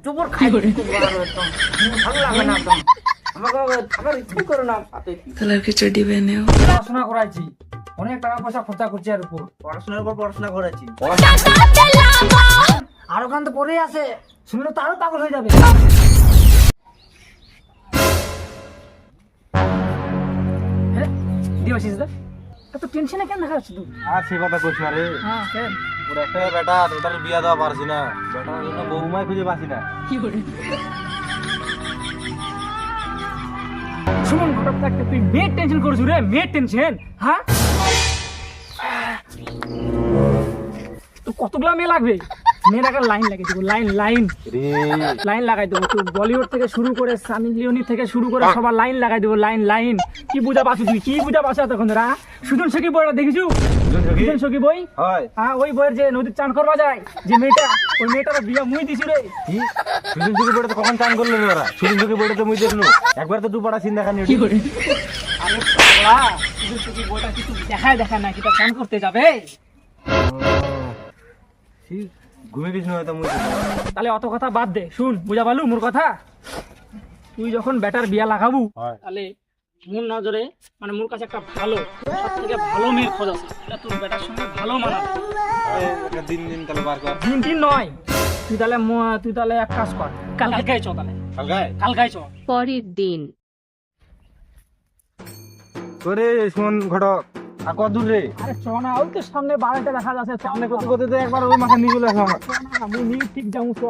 জবর খাই খুব ভালো একদম ভালো লাগে না একদম আমাকে থাকার ইচ্ছে করে না সাথে कलर की चड्डी पहने हो। পড়াশোনা করাইছি অনেক টাকা পয়সা খরচা করছি এর উপর পড়াশোনার উপর পড়াশোনা করেছি। আরো গান তো পরেই আছে শুনলে তো আরো পাগল হয়ে যাবে হ্যাঁ দিবাশিস দা এত টেনশনে কেন দেখা যাচ্ছে তুই আর সে কথা কইছ না রে। হ্যাঁ কেন ওর একটা বেটা ওটার বিয়া দেওয়া পারছি না, বেটার জন্য বউমাই খুঁজে পাচ্ছি না। শুনুন ঘটক থাকতে তুই মেয়ের টেনশন করছিস রে মেয়ের টেনশন হ্যাঁ তো কতগুলা মেয়ে লাগবে মেয়ের একটা লাইন লাগে দেবো লাইন লাইন রে লাইন লাগাই দেবো তুই বলিউড থেকে শুরু করে সানি লিওনি থেকে শুরু করে সবার লাইন লাগাই দেবো লাইন লাইন কি বুঝা পাচ্ছি তুই কি বুঝা পাচ্ছ তখন রা সুজন সখী বইটা দেখিছু সুজন সখী বই হয় হ্যাঁ ওই বইয়ের যে নদীর চান করবা যায় যে মেয়েটা ওই মেয়েটার বিয়া মুই দিছি রে কি সুদিন সুখী বইটা তো কখন চান করলো রে ওরা? সুদিন সুখী বইটা তো মুই দেখলু একবার তো দুপাড়া চিন্তা খানি আরে পাগলা সুজন সখী বইটা কি তুই দেখা না কিটা চান করতে যাবে ঘুমে গেছিল হয়তো মুই। তাহলে অত কথা বাদ দে শুন বুঝা পালু মোর কথা তুই যখন বেটার বিয়া লাগাবু হয়। তাহলে মোর নজরে মানে মোর কাছে একটা ভালো সব থেকে ভালো মেয়ের খোঁজ আছে এটা তোর বেটার সঙ্গে ভালো মানাবে একটা দিন দিন তাহলে বার কর। দিন দিন নয় তুই তাহলে এক কাজ কর কালকাই চ তাহলে কালকায় কালকাই চ পরের দিন করে শোন ঘটক আর কত দূর রে? আরে চ না ওই তো সামনে বাড়িটা দেখা যাচ্ছে সামনে কত কত তো একবার ওই মাথা নিয়ে চলে আসো আমার। আমি নি ঠিক যাবো চ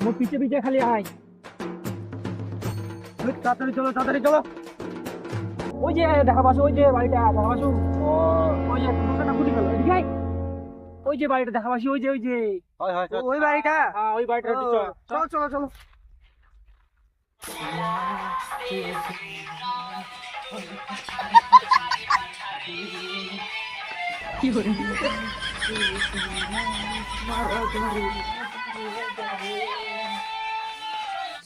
মোর পিছে পিছে খালি আয় ওই তাড়াতাড়ি চলো তাড়াতাড়ি চলো। ওই যে দেখা পাচ্ছ ওই যে বাড়িটা দেখা পাচ্ছ ওই যে দোকানটা খুলে গেল এদিকে আয়। ওই যে বাড়িটা দেখা পাচ্ছি ওই যে হয় হয় চল। ওই বাড়িটা হ্যাঁ ওই বাড়িটা চল চলো চলো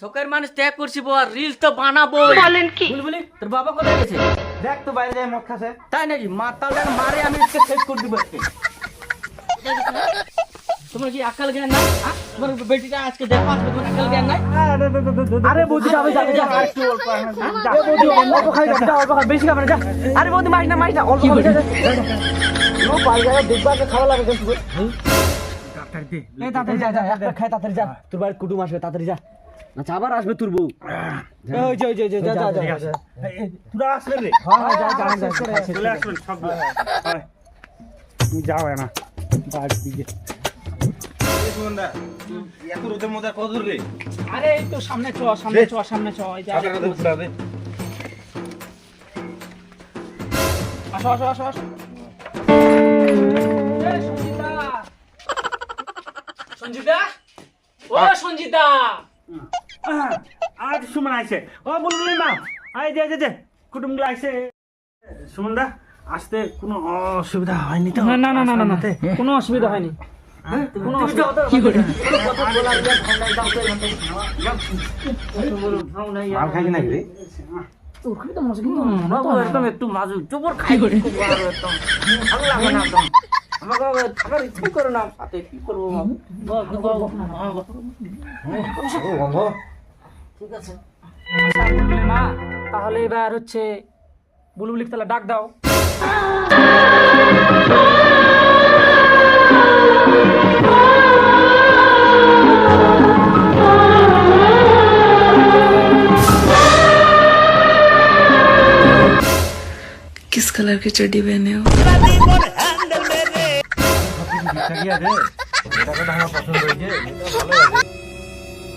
শখের মানুষ ত্যাগ করছি বল রিলস তো বানাবো বলেন কি বলি তোর বাবা কোথায় গেছে দেখ তো বাইরে যায় মদ খাসে। তাই নাকি মাতাল মারে আমি আজকে শেষ করে দিব আজকে তোমার কি আকাল জ্ঞান নাই হ্যাঁ? তোমার বেটিটা আজকে দেখো আসবে তোমার আকাল জ্ঞান নাই আরে বৌদি যাবে যাবে যা বৌদি অল্প খাই যাবে যা অল্প খাই বেশি খাবে না যা আরে বৌদি মাইস না অল্প খাবে যা ও পাই যায় দেখবা যে খাওয়া লাগে কিন্তু এই তাড়াতাড়ি যা যা খাই তাড়াতাড়ি যা তোর বাড়ি কুটুম আসবে তাড়াতাড়ি যা না আবার আসবে তোর বউ ওই যে যা যা যা তোরা আসলে রে? হ্যাঁ যা যা যা চলে আসবেন সব। হয় তুমি যাও না বাড়ি দিকে। এই সুমনদা এত রোদের মধ্যে কত দূর রে? আরে এই তো সামনে চ সামনে চ এই যা আপনারা তো ঘুরাবে। আসো আসো আসো আসো এই সঞ্জিতা সঞ্জিতা ও সঞ্জিতা আজ সুমন আইছে ও বলবি না আই যে যে কুটুমগুলো আইছে। সুমনদা আসতে কোনো অসুবিধা হয়নি তো? না না না না না কোনো অসুবিধা হয়নি কোনো অসুবিধা কি করে মাল খাইছি নাকি রে? ওখানে তো মজা কিন্তু বাবু একদম একটু মাজু জবর খাই খুব ভালো একদম ভালো লাগে না একদম আমাকে থাকার ইচ্ছে করে না সাথে কি করবো ও বন্ধ। ঠিক আছে না তাহলে এবার হচ্ছে বুলবুলিক তাহলে ডাক দাও किस कलर की चड्डी पहने हो। ঠিকঠাকই আছে, এটাকে তো আমার পছন্দ হয়েছে, এটা ভালো আছে।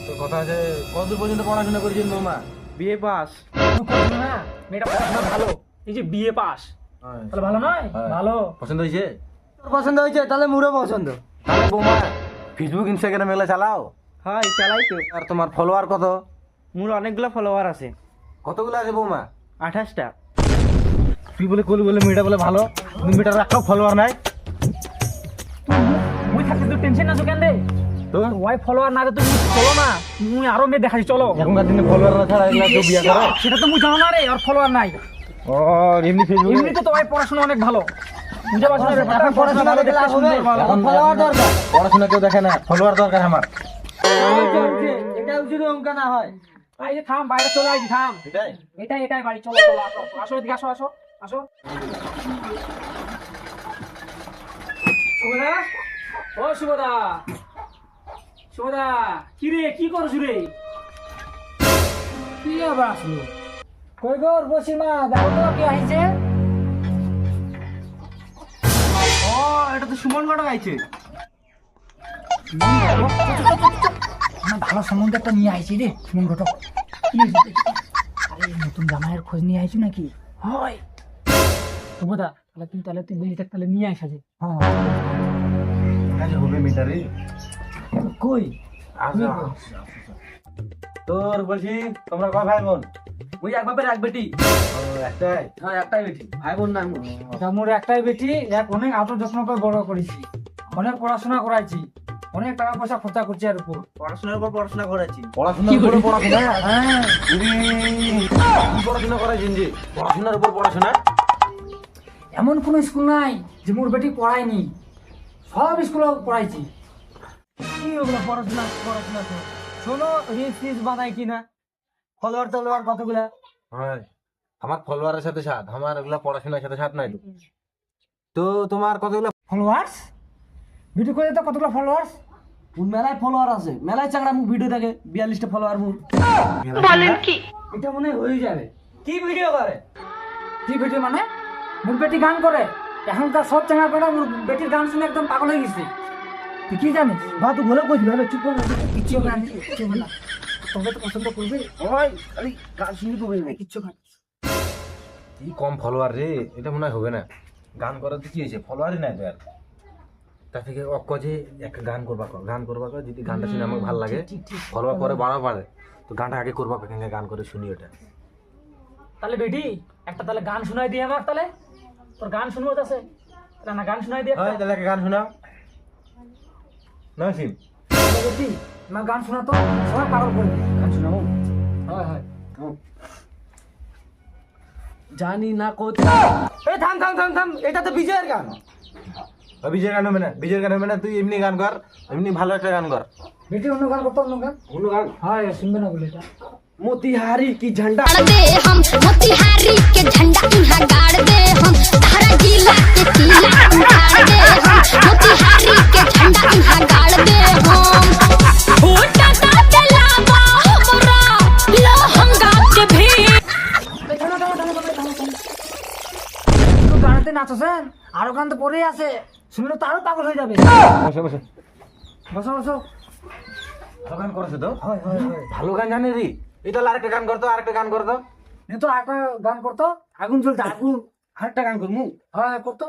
তো কথা আছে কতদূর পর্যন্ত পড়াশোনা করেছেন বৌমা? BA pass. তুমি করছো না মেয়েটা পড়াশোনা ভালো এই যে বিএ পাস তাহলে ভালো নয় ভালো পছন্দ হয়েছে? পছন্দ হয়েছে তাহলে মুড়ো পছন্দ তাহলে বৌমা ফেসবুক ইনস্টাগ্রাম এগুলো চালাও? হ্যাঁ চালাই তো আর তোমার ফলোয়ার কত? মোর অনেকগুলো ফলোয়ার আছে কতগুলো আছে বৌমা? 28টা তুই বলে কলি বলে মেয়েটা বলে ভালো, তুমি মেয়েটার একটা ফলোয়ার নাই মুই থাকতে তো টেনশন আছো কেন রে তো? ওয়াই ফলোয়ার না রে তুমি চলো না মুই আরো মেয়ে দেখাই চলো এখনকার দিনে ফলোয়ার না ছাড়া এগুলা কেউ বিয়ে করে? সেটা তো মুই জানো না রে আর ফলোয়ার নাই ও এমনি ফেসবুক এমনি তো তোমার পড়াশোনা অনেক ভালো বুঝতে পারছো না ব্যাপারটা? পড়াশোনা ভালো দেখতে সুন্দর ভালো ফলোয়ার দরকার, পড়াশোনা কেউ দেখে না, ফলোয়ার দরকার আমার। এটা উচিত অঙ্ক না হয়। এই যে থাম, বাইরে চলে আসি, থাম। এটাই বাড়ি, চলো চলো, আসো আসো, এদিকে আসো আসো আসো। শুভদা, ও শুভদা, শুভদা, কি রে, কি করছ রে? কি আবার আসলো? কই গো বসি মা, দেখো তো কি আইছে। ও এটা তো সুমন ঘটক আইছে। আমার ভালো সম্বন্ধে একটা নিয়ে আইছি রে, সুমন ঘটক। কি হয়েছে? আরে নতুন জামাইয়ের খোঁজ নিয়ে আইছি নাকি? হয় শুভদা, তাহলে তুই বেরিয়ে থাক, তাহলে নিয়ে আসা যে। হ্যাঁ কাজে হবে মিটারে। কই তোর বলছি তোমরা কয় ভাই বোন? ওই এক বাপের এক বেটি। একটাই? হ্যাঁ একটাই বেটি, ভাই বোন নাই মোর। এটা মোর একটাই বেটি, এক অনেক আদর যত্ন করে বড় করেছি, অনেক পড়াশোনা করাইছি, অনেক টাকা পয়সা খরচা করছি এর উপর। পড়াশোনার উপর পড়াশোনা করেছি। পড়াশোনার উপর পড়াশোনা? হ্যাঁ কি পড়াশোনা করেছেন যে পড়াশোনার উপর পড়াশোনা? এমন কোনো স্কুল নাই যে মোর বেটি পড়ায়নি, সব স্কুলে পড়াইছি। কি ওগুলো পড়াশোনা পড়াশোনা তো শোনো, রিলস বানাই কিনা, ফলোয়ার টলোয়ার কতগুলা। হ্যাঁ আমার ফলোয়ারের সাথে সাথ, আমার ওগুলা পড়াশোনার সাথে সাথ নাই তো। তো তোমার কতগুলো ফলোয়ার্স ভিডিও করে তো কতগুলো ফলোয়ার্স? মেলায় ফলোয়ার আছে, মেলায় চাকরা মুখ ভিডিও দেখে 42টা ফলোয়ার মুখ। বলেন কি? এটা মনে হয় হয়ে যাবে। কি ভিডিও করে? কি ভিডিও মানে? মোর বেটি গান করে, এখনকার সব চাঙা পেড়া মোর বেটির গান শুনে একদম পাগল হয়ে গেছে। তুই কি জানিস? বা তুই বলে কইবি, ভাবে চুপ করে কিচ্ছু না, কিচ্ছু না। তোমরা তো পছন্দ করবে। ওই খালি গান শুনি কবে না? কিচ্ছু না। কি কম ফলোয়ার রে, এটা মনে হয় হবে না। গান করার তো কি হয়েছে, ফলোয়ারই নাই তো আর। তা থেকে অক্ক যে একটা গান করবা কর, যদি গানটা শুনে আমাকে ভালো লাগে, ফলোয়ার পরে বাড়া পারে, তো গানটা আগে করবা, এখানে গান করে শুনি ওটা। তাহলে বেটি একটা তাহলে গান শোনাই দিয়ে আমার, তাহলে তোর গান শুনবো আছে না, গান শোনাই দিয়ে। হয় তাহলে একটা গান শোনাও না সিম। বেটি আমার গান শোনা তো সবাই পাগল করে দিবে। গান শোনাবো? হয় হয় জানি না কোথায়। এই থাম থাম থাম থাম, এটা তো বিজয়ের গান। বিজয়ের গান হবে না, বিজয়ের গান হবে না, তুই এমনি গান কর, এমনি ভালো একটা গান কর। বেটি অন্য গান করতো, অন্য গান। অন্য গান? হয় শুনবে না বলে এটা। मोतिहारी की झंडा दे हम मोतिहारी के झंडा यहाँ गाड़ दे हम, धारा जिला के किला उखाड़ दे हम, मोतिहारी के झंडा यहाँ गाड़ दे हम। छोटा सा जलावा हमरा लहंगा के भी। গানতে নাচছেন, আরো গান তো পরেই আছে, শুনলে তো আরো পাগল হয়ে যাবে। বসো বসো বসো বসো। ভালো গান করেছে তো? হয় হয় হয়। ভালো গান জানে রে। এই তাহলে আরেকটা গান করতো, আরেকটা গান করতো। এ তো একটা গান করতো, আগুন জ্বলছে আগুন। আরেকটা গান করমু। হয় করতো,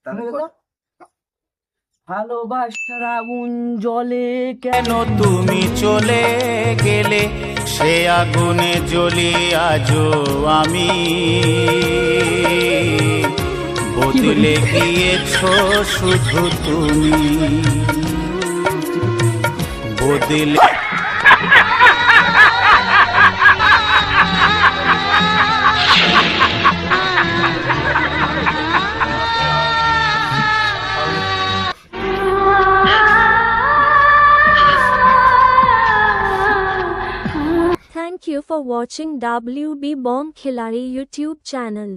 শুনে যেত। ভালোবাসার আগুন জ্বলে কেন তুমি চলে গেলে, সে আগুনে জ্বলি আজও আমি। বদলে গিয়েছো শুধু তুমি, বদলে। Thank you for watching WB Bomb Khilari YouTube channel.